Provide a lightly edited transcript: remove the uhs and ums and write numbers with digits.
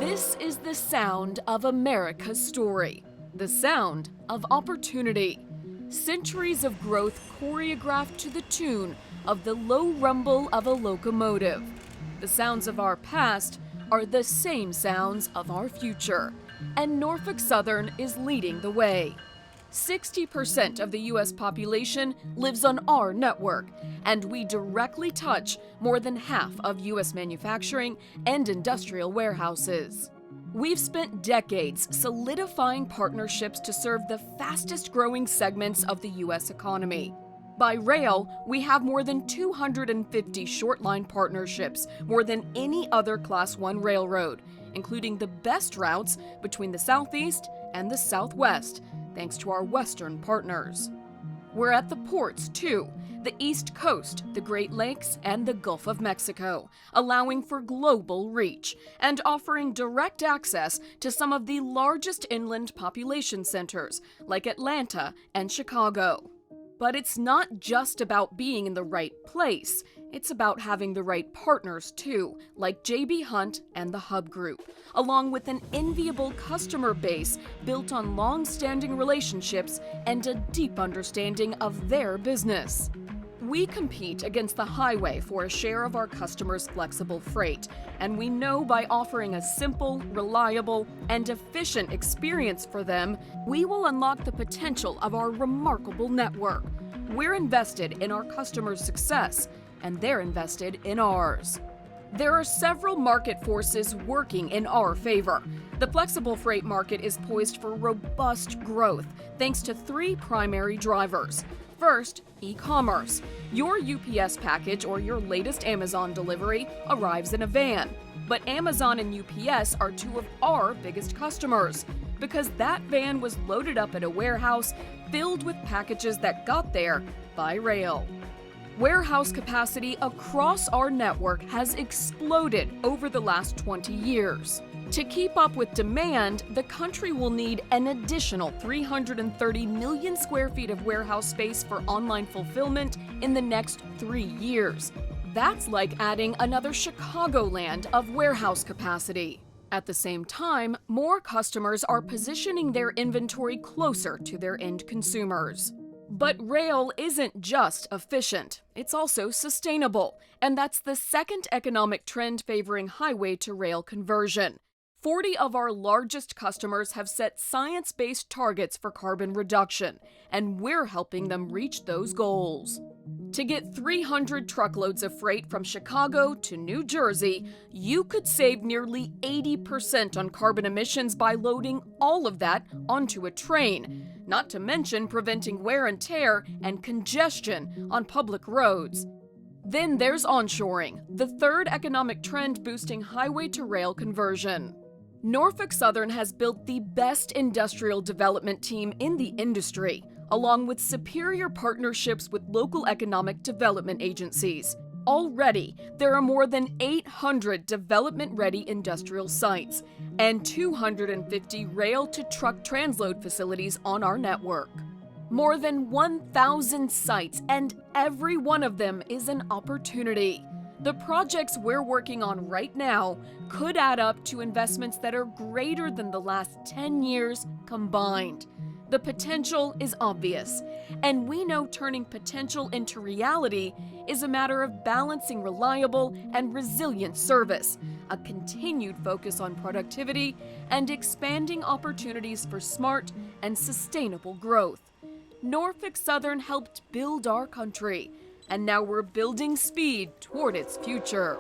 This is the sound of America's story, the sound of opportunity. Centuries of growth choreographed to the tune of the low rumble of a locomotive. The sounds of our past are the same sounds of our future, and Norfolk Southern is leading the way. 60% of the U.S. population lives on our network, and we directly touch more than half of U.S. manufacturing and industrial warehouses. We've spent decades solidifying partnerships to serve the fastest-growing segments of the U.S. economy. By rail, we have more than 250 short-line partnerships, more than any other Class I railroad, including the best routes between the Southeast and the Southwest, thanks to our Western partners. We're at the ports, too, the East Coast, the Great Lakes, and the Gulf of Mexico, allowing for global reach and offering direct access to some of the largest inland population centers, like Atlanta and Chicago. But it's not just about being in the right place. It's about having the right partners, too, like J.B. Hunt and the Hub Group, along with an enviable customer base built on long-standing relationships and a deep understanding of their business. We compete against the highway for a share of our customers' flexible freight, and we know by offering a simple, reliable, and efficient experience for them, we will unlock the potential of our remarkable network. We're invested in our customers' success, and they're invested in ours. There are several market forces working in our favor. The flexible freight market is poised for robust growth, thanks to three primary drivers. First, e-commerce. Your UPS package or your latest Amazon delivery arrives in a van. But Amazon and UPS are two of our biggest customers, because that van was loaded up at a warehouse filled with packages that got there by rail. Warehouse capacity across our network has exploded over the last 20 years. To keep up with demand, the country will need an additional 330 million square feet of warehouse space for online fulfillment in the next 3 years. That's like adding another Chicagoland of warehouse capacity. At the same time, more customers are positioning their inventory closer to their end consumers. But rail isn't just efficient, it's also sustainable, and that's the second economic trend favoring highway to rail conversion. 40 of our largest customers have set science-based targets for carbon reduction, and we're helping them reach those goals. To get 300 truckloads of freight from Chicago to New Jersey, you could save nearly 80% on carbon emissions by loading all of that onto a train, not to mention preventing wear and tear and congestion on public roads. Then there's onshoring, the third economic trend boosting highway to rail conversion. Norfolk Southern has built the best industrial development team in the industry, along with superior partnerships with local economic development agencies. Already, there are more than 800 development-ready industrial sites and 250 rail-to-truck transload facilities on our network. More than 1,000 sites, and every one of them is an opportunity. The projects we're working on right now could add up to investments that are greater than the last 10 years combined. The potential is obvious, and we know turning potential into reality is a matter of balancing reliable and resilient service, a continued focus on productivity, and expanding opportunities for smart and sustainable growth. Norfolk Southern helped build our country, and now we're building speed toward its future.